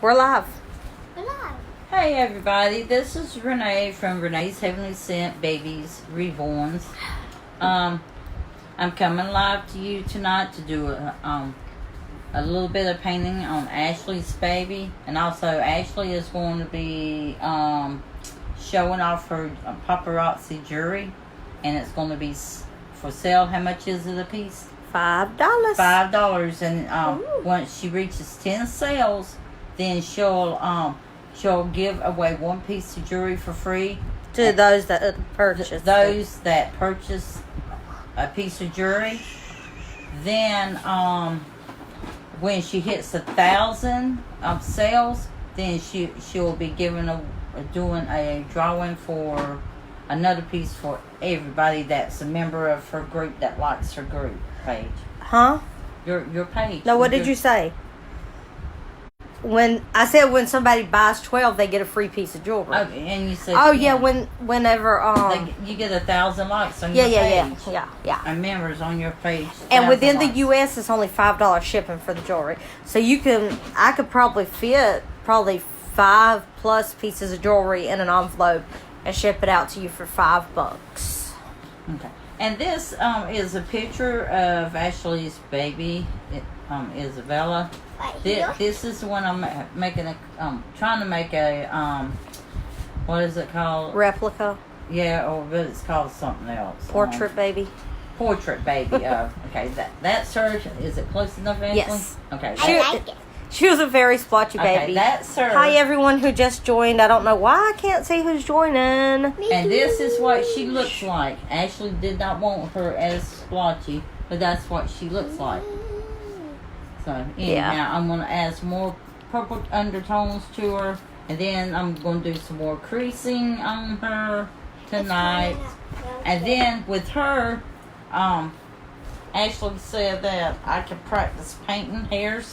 We're live. Hey everybody, this is Renee from Renee's Heavenly Sent Babies, Reborns. I'm coming live to you tonight to do a little bit of painting on Ashley's baby. And also Ashley is going to be showing off her paparazzi jewelry. And it's going to be for sale. How much is it a piece? $5. $5. And once she reaches 10 sales, then she'll give away one piece of jewelry for free To those that purchase. Those that purchase a piece of jewelry. Then, when she hits 1,000 sales, then she'll be doing a drawing for another piece for everybody that's a member of her group that likes her group page. Huh? Your page. No, what did you say? When I said when somebody buys 12, they get a free piece of jewelry. Oh, and you said whenever you get 1,000 likes on your page. Yeah. And members on your page. And within the likes. U.S., it's only $5 shipping for the jewelry. So I could probably fit 5+ pieces of jewelry in an envelope and ship it out to you for $5. Okay. And this is a picture of Ashley's baby, Isabella. This is the one I'm trying to make a what is it called? Replica. Yeah, but it's called something else. Portrait baby. Portrait baby. Okay, that's her. Is it close enough, Ashley? Yes. Okay. I like it. She was a very splotchy baby. Okay, that's her. Hi everyone who just joined. I don't know why I can't see who's joining. And this is what she looks like. Ashley did not want her as splotchy, but that's what she looks like. So anyhow, I'm going to add some more purple undertones to her, and then I'm going to do some more creasing on her tonight. And then with her, Ashley said that I could practice painting hair. So